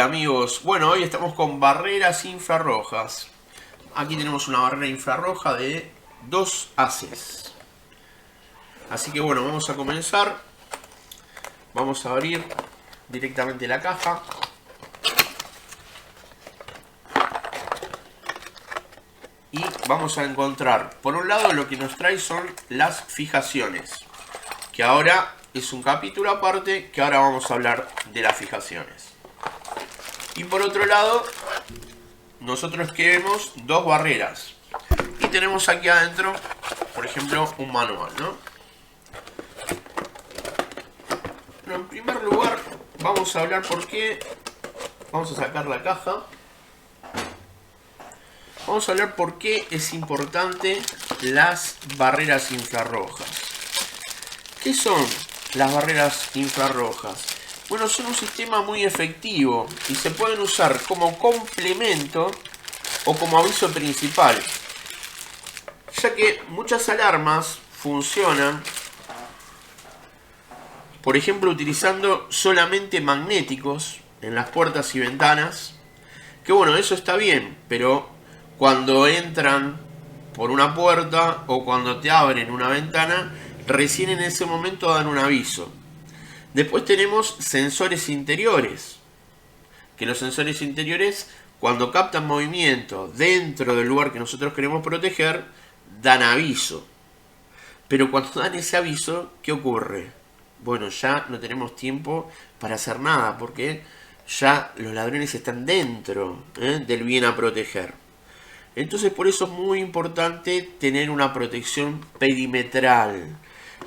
Hola amigos, bueno, hoy estamos con barreras infrarrojas. Aquí tenemos una barrera infrarroja de 2 haces. Así que bueno, vamos a comenzar. Vamos a abrir directamente la caja. Y vamos a encontrar, por un lado, lo que nos trae son las fijaciones, que ahora es un capítulo aparte, que ahora vamos a hablar de las fijaciones. Y por otro lado, nosotros queremos dos barreras. Y tenemos aquí adentro, por ejemplo, un manual, ¿no? Bueno, en primer lugar, vamos a hablar por qué. Vamos a sacar la caja. Vamos a hablar por qué es importante las barreras infrarrojas. ¿Qué son las barreras infrarrojas? Bueno, son un sistema muy efectivo y se pueden usar como complemento o como aviso principal, ya que muchas alarmas funcionan, por ejemplo, utilizando solamente magnéticos en las puertas y ventanas, que bueno, eso está bien, pero cuando entran por una puerta o cuando te abren una ventana, recién en ese momento dan un aviso. Después tenemos sensores interiores, que los sensores interiores, cuando captan movimiento dentro del lugar que nosotros queremos proteger, dan aviso. Pero cuando dan ese aviso, ¿qué ocurre? Bueno, ya no tenemos tiempo para hacer nada, porque ya los ladrones están dentro del bien a proteger. Entonces por eso es muy importante tener una protección perimetral.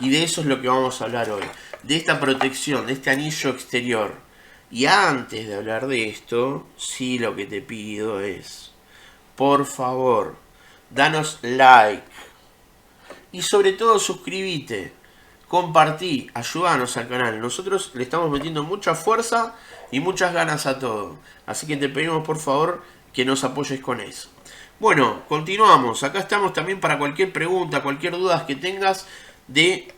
Y de eso es lo que vamos a hablar hoy. De esta protección, de este anillo exterior. Y antes de hablar de esto, sí, lo que te pido es, por favor, danos like. Y sobre todo suscríbete, compartí, ayúdanos al canal. Nosotros le estamos metiendo mucha fuerza y muchas ganas a todo. Así que te pedimos por favor que nos apoyes con eso. Bueno, continuamos. Acá estamos también para cualquier pregunta, cualquier duda que tengas de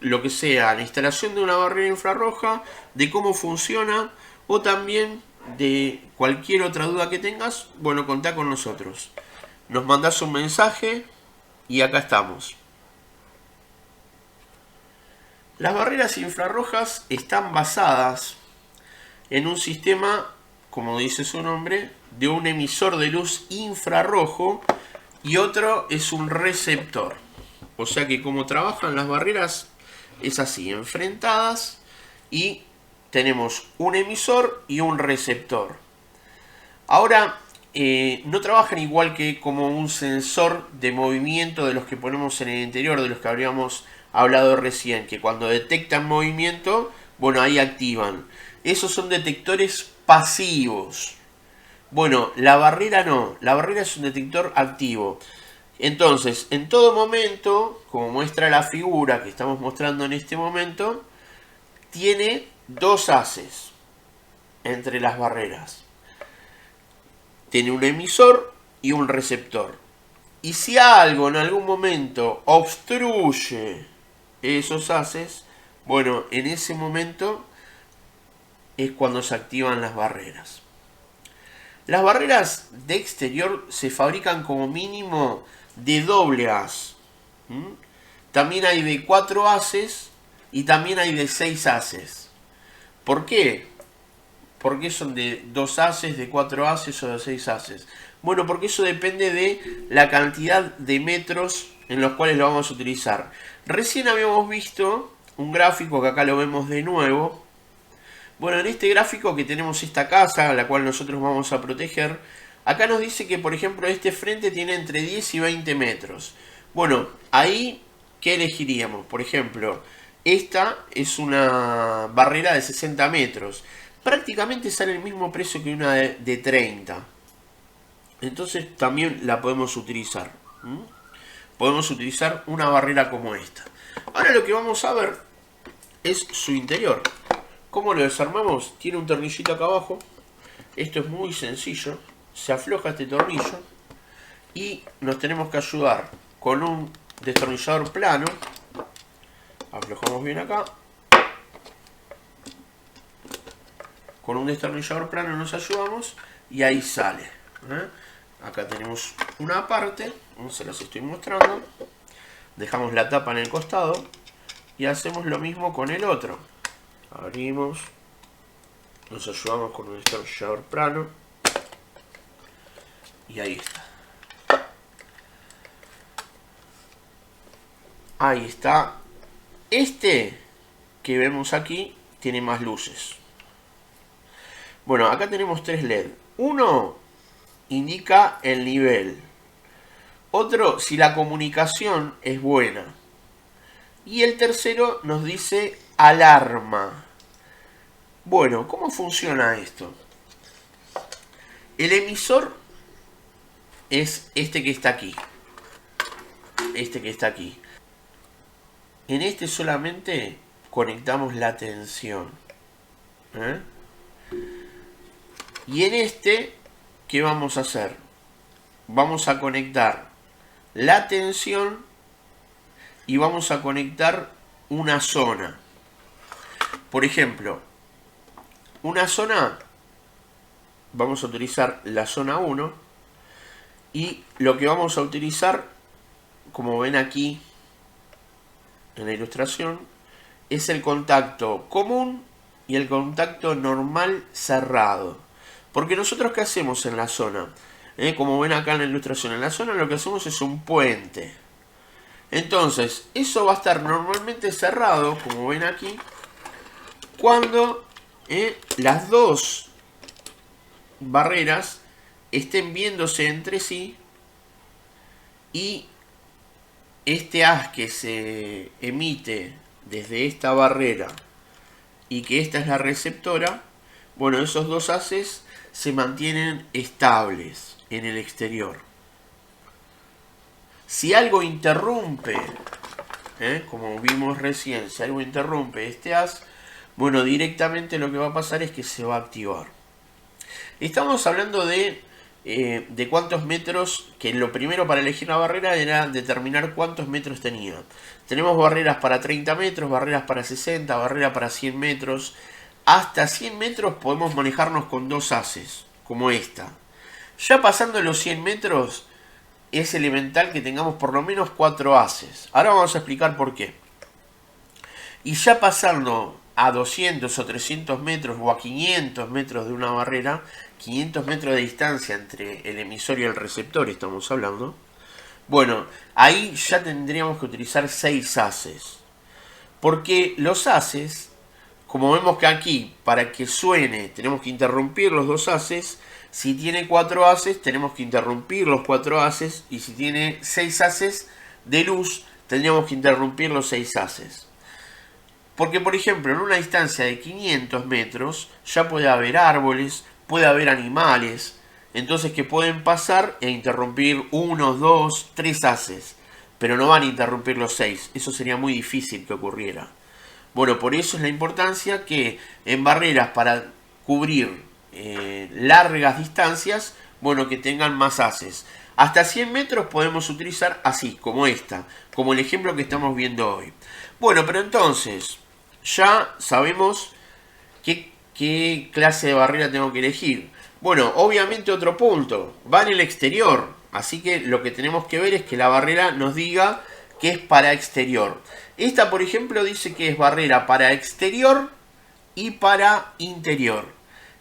lo que sea, la instalación de una barrera infrarroja, de cómo funciona o también de cualquier otra duda que tengas. Bueno, contá con nosotros. Nos mandás un mensaje y acá estamos. Las barreras infrarrojas están basadas en un sistema, como dice su nombre, de un emisor de luz infrarrojo y otro es un receptor. O sea que como trabajan las barreras es así, enfrentadas, y tenemos un emisor y un receptor. Ahora, no trabajan igual que como un sensor de movimiento de los que ponemos en el interior, de los que habríamos hablado recién, que cuando detectan movimiento, bueno, ahí activan. Esos son detectores pasivos. Bueno, la barrera no, la barrera es un detector activo. Entonces, en todo momento, como muestra la figura que estamos mostrando en este momento, tiene dos haces entre las barreras. Tiene un emisor y un receptor. Y si algo en algún momento obstruye esos haces, bueno, en ese momento es cuando se activan las barreras. Las barreras de exterior se fabrican como mínimo de doble haz. También hay de 4 haces y también hay de 6 haces. ¿Por qué? ¿Por qué son de 2 haces, de 4 haces o de 6 haces? Bueno, porque eso depende de la cantidad de metros en los cuales lo vamos a utilizar. Recién habíamos visto un gráfico que acá lo vemos de nuevo. Bueno, en este gráfico que tenemos esta casa, a la cual nosotros vamos a proteger, acá nos dice que, por ejemplo, este frente tiene entre 10 y 20 metros. Bueno, ahí, ¿qué elegiríamos? Por ejemplo, esta es una barrera de 60 metros. Prácticamente sale el mismo precio que una de 30. Entonces también la podemos utilizar. Podemos utilizar una barrera como esta. Ahora lo que vamos a ver es su interior. ¿Cómo lo desarmamos? Tiene un tornillito acá abajo. Esto es muy sencillo. Se afloja este tornillo y nos tenemos que ayudar con un destornillador plano. Aflojamos bien acá. con un destornillador plano nos ayudamos y ahí sale. Acá tenemos una parte, se los estoy mostrando. Dejamos la tapa en el costado y hacemos lo mismo con el otro. Abrimos, nos ayudamos con un destornillador plano y ahí está. Ahí está. Este que vemos aquí tiene más luces. Bueno, acá tenemos 3 LED. Uno indica el nivel. Otro, si la comunicación es buena. Y el tercero nos dice alarma. Bueno, ¿cómo funciona esto? El emisor es este que está aquí. Este que está aquí. En este solamente conectamos la tensión. Y en este, ¿qué vamos a hacer? Vamos a conectar la tensión y vamos a conectar una zona. Por ejemplo, una zona, vamos a utilizar la zona 1 y lo que vamos a utilizar, como ven aquí en la ilustración, es el contacto común y el contacto normal cerrado. Porque nosotros, ¿qué hacemos en la zona? Como ven acá en la ilustración, en la zona lo que hacemos es un puente. Entonces, eso va a estar normalmente cerrado, como ven aquí, cuando las dos barreras estén viéndose entre sí y este haz que se emite desde esta barrera y que esta es la receptora, bueno, esos dos haces se mantienen estables en el exterior. Si algo interrumpe, como vimos recién, si algo interrumpe este haz, bueno, directamente lo que va a pasar es que se va a activar. Estamos hablando de cuántos metros, que lo primero para elegir la barrera era determinar cuántos metros tenía. Tenemos barreras para 30 metros, barreras para 60, barreras para 100 metros. Hasta 100 metros podemos manejarnos con dos haces, como esta. Ya pasando los 100 metros es elemental que tengamos por lo menos 4 haces. Ahora vamos a explicar por qué. Y ya pasando a 200 o 300 metros o a 500 metros de una barrera, 500 metros de distancia entre el emisor y el receptor estamos hablando, bueno, ahí ya tendríamos que utilizar 6 haces. Porque los haces, como vemos que aquí, para que suene, tenemos que interrumpir los 2 haces. Si tiene 4 haces, tenemos que interrumpir los 4 haces. Y si tiene 6 haces de luz, tendríamos que interrumpir los 6 haces. Porque, por ejemplo, en una distancia de 500 metros, ya puede haber árboles, puede haber animales, entonces que pueden pasar e interrumpir 1, 2, 3 haces. Pero no van a interrumpir los 6. Eso sería muy difícil que ocurriera. Bueno, por eso es la importancia que en barreras para cubrir largas distancias, bueno, que tengan más haces. Hasta 100 metros podemos utilizar así, como esta, como el ejemplo que estamos viendo hoy. Bueno, pero entonces, ya sabemos qué clase de barrera tengo que elegir. Bueno, obviamente otro punto, va en el exterior, así que lo que tenemos que ver es que la barrera nos diga que es para exterior. Esta, por ejemplo, dice que es barrera para exterior y para interior.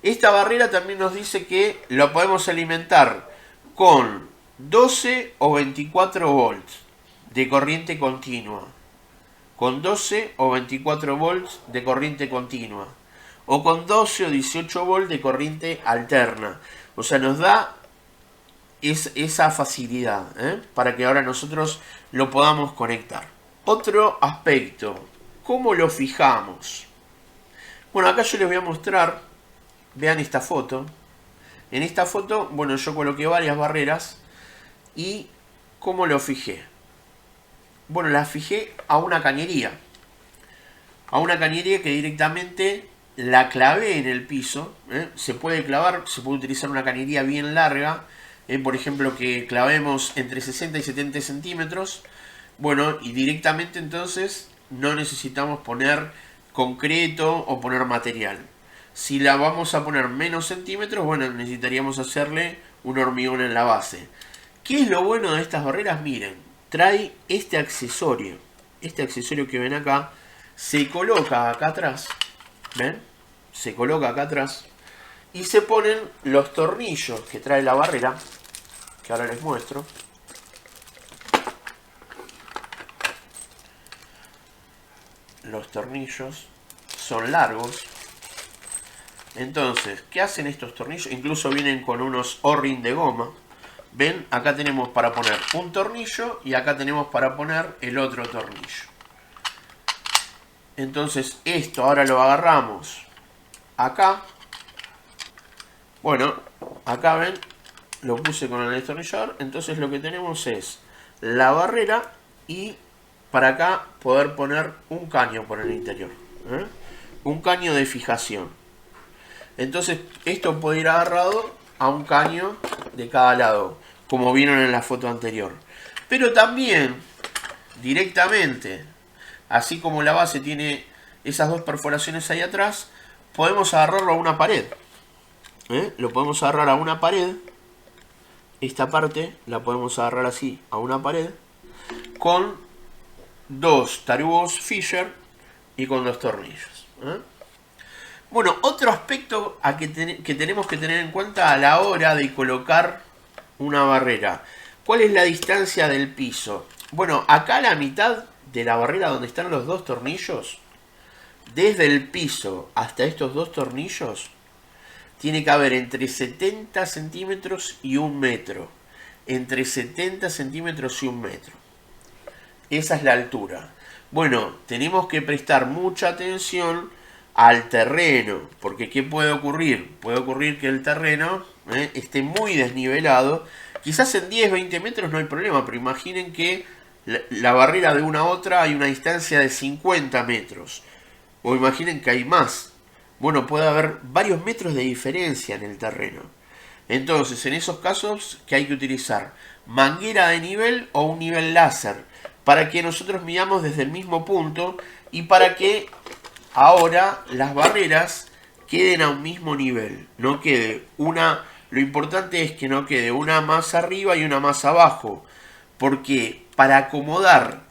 Esta barrera también nos dice que lo podemos alimentar con 12 o 24 volts de corriente continua. Con 12 o 24 volts de corriente continua. O con 12 o 18 volts de corriente alterna. O sea, nos da esa facilidad para que ahora nosotros lo podamos conectar. Otro aspecto, ¿cómo lo fijamos? Bueno, acá yo les voy a mostrar, vean esta foto. En esta foto, bueno, yo coloqué varias barreras y ¿cómo lo fijé? Bueno, la fijé a una cañería. A una cañería que directamente la clavé en el piso. Se puede clavar, se puede utilizar una cañería bien larga. Por ejemplo, que clavemos entre 60 y 70 centímetros. Bueno, y directamente entonces no necesitamos poner concreto o poner material. Si la vamos a poner menos centímetros, bueno, necesitaríamos hacerle un hormigón en la base. ¿Qué es lo bueno de estas barreras? Miren, trae este accesorio. Este accesorio que ven acá se coloca acá atrás. ¿Ven? Se coloca acá atrás. Y se ponen los tornillos que trae la barrera, que ahora les muestro. Los tornillos son largos. Entonces, ¿qué hacen estos tornillos? Incluso vienen con unos O-ring de goma. ¿Ven? Acá tenemos para poner un tornillo y acá tenemos para poner el otro tornillo. Entonces, esto ahora lo agarramos acá. Bueno, acá ven, lo puse con el destornillador. Entonces lo que tenemos es la barrera y para acá poder poner un caño por el interior. Un caño de fijación. Entonces esto puede ir agarrado a un caño de cada lado, como vieron en la foto anterior. Pero también, directamente, así como la base tiene esas dos perforaciones ahí atrás, podemos agarrarlo a una pared. Lo podemos agarrar a una pared. Esta parte la podemos agarrar así a una pared con dos tarugos Fisher y con dos tornillos. Bueno, otro aspecto que tenemos que tener en cuenta a la hora de colocar una barrera. ¿Cuál es la distancia del piso? Bueno, acá a la mitad de la barrera donde están los dos tornillos, desde el piso hasta estos dos tornillos, tiene que haber entre 70 centímetros y 1 metro. Entre 70 centímetros y 1 metro. Esa es la altura. Bueno, tenemos que prestar mucha atención al terreno, porque ¿qué puede ocurrir? Puede ocurrir que el terreno esté muy desnivelado. Quizás en 10, 20 metros no hay problema, pero imaginen que la barrera de una a otra hay una distancia de 50 metros. O imaginen que hay más. Bueno, puede haber varios metros de diferencia en el terreno. Entonces, en esos casos, ¿qué hay que utilizar? Manguera de nivel o un nivel láser, para que nosotros midamos desde el mismo punto y para que ahora las barreras queden a un mismo nivel. No quede una... Lo importante es que no quede una más arriba y una más abajo, porque para acomodar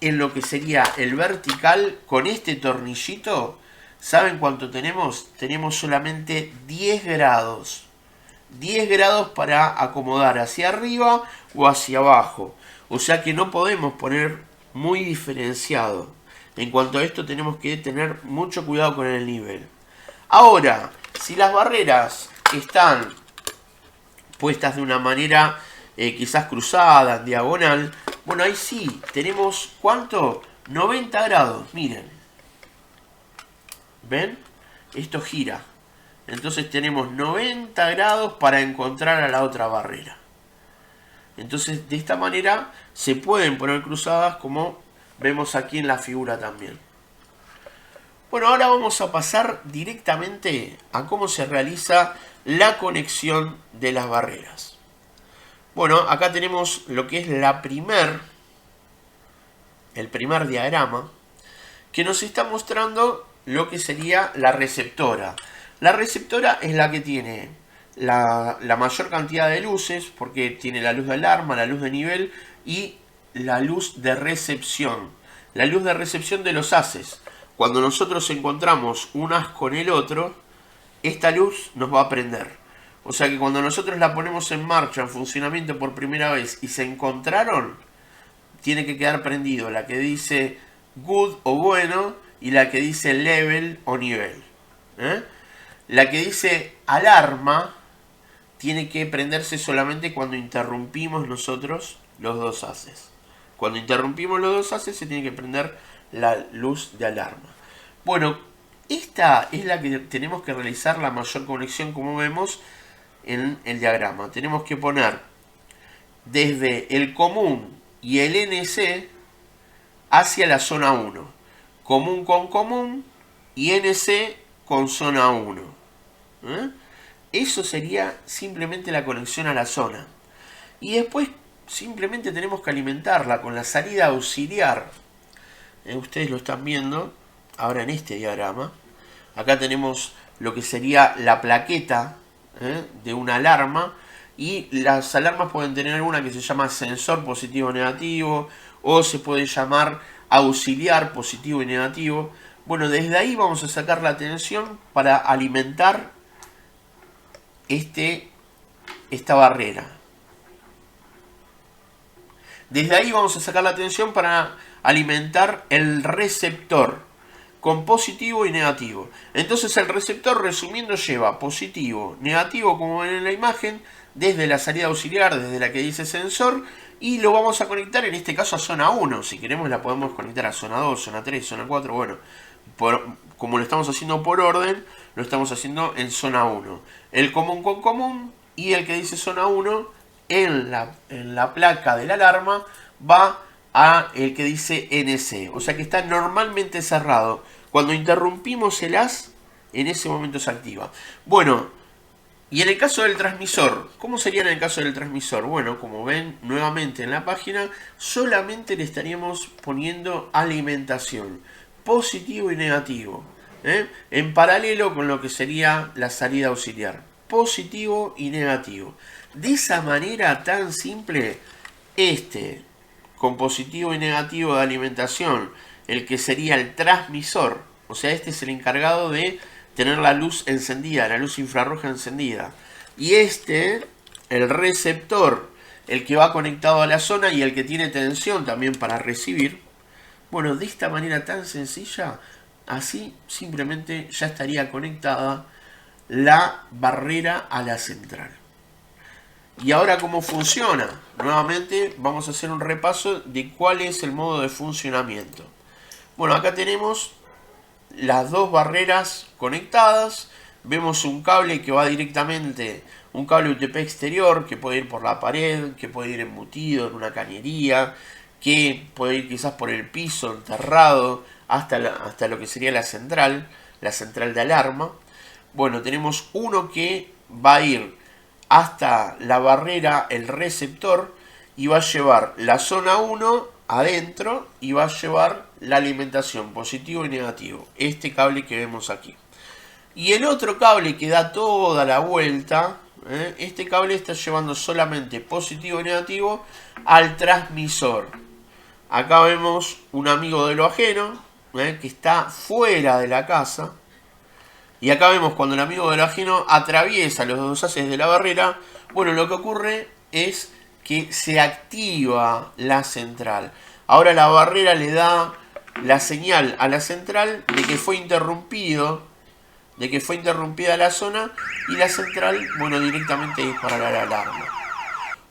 en lo que sería el vertical con este tornillito, ¿saben cuánto tenemos? Tenemos solamente 10 grados. 10 grados para acomodar hacia arriba o hacia abajo. O sea que no podemos poner muy diferenciado. En cuanto a esto tenemos que tener mucho cuidado con el nivel. Ahora, si las barreras están puestas de una manera quizás cruzada, en diagonal, bueno, ahí sí, tenemos ¿cuánto? 90 grados, miren. ¿Ven? Esto gira. Entonces tenemos 90 grados para encontrar a la otra barrera. Entonces de esta manera se pueden poner cruzadas como vemos aquí en la figura también. Bueno, ahora vamos a pasar directamente a cómo se realiza la conexión de las barreras. Bueno, acá tenemos lo que es el primer diagrama que nos está mostrando lo que sería la receptora. La receptora es la que tiene la mayor cantidad de luces, porque tiene la luz de alarma, la luz de nivel y la luz de recepción. La luz de recepción de los haces. Cuando nosotros encontramos un haz con el otro, esta luz nos va a prender. O sea que cuando nosotros la ponemos en marcha, en funcionamiento por primera vez y se encontraron, tiene que quedar prendido la que dice good o bueno y la que dice level o nivel. La que dice alarma tiene que prenderse solamente cuando interrumpimos nosotros los dos haces. Cuando interrumpimos los dos haces se tiene que prender la luz de alarma. Bueno, esta es la que tenemos que realizar la mayor conexión, como vemos en el diagrama. Tenemos que poner desde el común y el NC hacia la zona 1. Común con común y NC con zona 1. Eso sería simplemente la conexión a la zona. Y después simplemente tenemos que alimentarla con la salida auxiliar. Ustedes lo están viendo ahora en este diagrama. Acá tenemos lo que sería la plaqueta de una alarma. Y las alarmas pueden tener una que se llama sensor positivo o negativo, o se puede llamar auxiliar positivo y negativo. Bueno, desde ahí vamos a sacar la tensión para alimentar esta barrera. Desde ahí vamos a sacar la tensión para alimentar el receptor con positivo y negativo. Entonces el receptor, resumiendo, lleva positivo, negativo, como ven en la imagen, desde la salida auxiliar, desde la que dice sensor, y lo vamos a conectar en este caso a zona 1. Si queremos la podemos conectar a zona 2, zona 3, zona 4, bueno, como lo estamos haciendo por orden, lo estamos haciendo en zona 1. El común con común, y el que dice zona 1 en la placa de la alarma va a el que dice NC, o sea que está normalmente cerrado. Cuando interrumpimos el haz, en ese momento se activa. Bueno, y en el caso del transmisor, ¿cómo sería en el caso del transmisor? Bueno, como ven nuevamente en la página, solamente le estaríamos poniendo alimentación, positivo y negativo, en paralelo con lo que sería la salida auxiliar, positivo y negativo. De esa manera tan simple, con positivo y negativo de alimentación, el que sería el transmisor, o sea, este es el encargado de tener la luz encendida, la luz infrarroja encendida. Y el receptor, el que va conectado a la zona y el que tiene tensión también para recibir. Bueno, de esta manera tan sencilla, así simplemente ya estaría conectada la barrera a la central. ¿Y ahora cómo funciona? Nuevamente vamos a hacer un repaso de cuál es el modo de funcionamiento. Bueno, acá tenemos las dos barreras conectadas. Vemos un cable que va directamente, un cable UTP exterior que puede ir por la pared, que puede ir embutido en una cañería, que puede ir quizás por el piso, enterrado, hasta lo que sería la central de alarma. Bueno, tenemos uno que va a ir hasta la barrera, el receptor, y va a llevar la zona 1 adentro y va a llevar la alimentación, positivo y negativo, este cable que vemos aquí. Y el otro cable que da toda la vuelta, este cable está llevando solamente positivo y negativo al transmisor. Acá vemos un amigo de lo ajeno, que está fuera de la casa. Y acá vemos cuando el amigo de lo ajeno atraviesa los dos haces de la barrera, bueno, lo que ocurre es que se activa la central. Ahora la barrera le da la señal a la central de que fue interrumpida la zona, y la central, bueno, directamente disparará la alarma.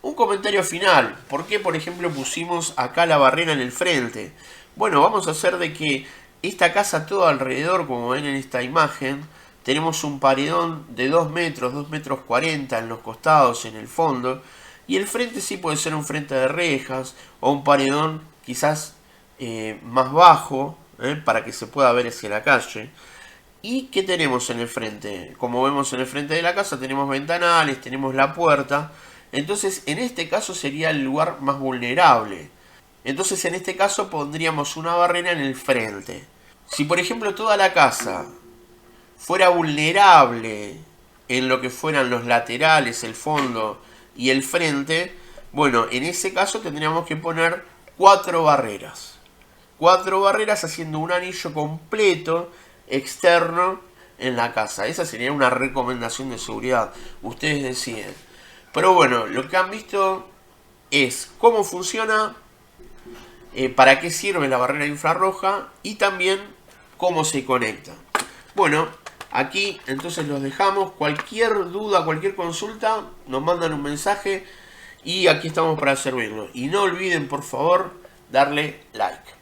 Un comentario final. ¿Por qué, por ejemplo, pusimos acá la barrera en el frente? Bueno, vamos a hacer de que esta casa todo alrededor, como ven en esta imagen, tenemos un paredón de 2 metros, 2 metros 40 en los costados, en el fondo. Y el frente sí puede ser un frente de rejas o un paredón quizás más bajo, para que se pueda ver hacia la calle. ¿Y qué tenemos en el frente? Como vemos en el frente de la casa tenemos ventanales, tenemos la puerta. Entonces en este caso sería el lugar más vulnerable. Entonces en este caso pondríamos una barrera en el frente. Si por ejemplo toda la casa fuera vulnerable en lo que fueran los laterales, el fondo y el frente, bueno, en ese caso tendríamos que poner 4 barreras. 4 barreras haciendo un anillo completo externo en la casa. Esa sería una recomendación de seguridad. Ustedes deciden. Pero bueno, lo que han visto es cómo funciona, para qué sirve la barrera infrarroja y también cómo se conecta. Bueno, aquí entonces los dejamos. Cualquier duda, cualquier consulta, nos mandan un mensaje y aquí estamos para servirlo. Y no olviden, por favor, darle like.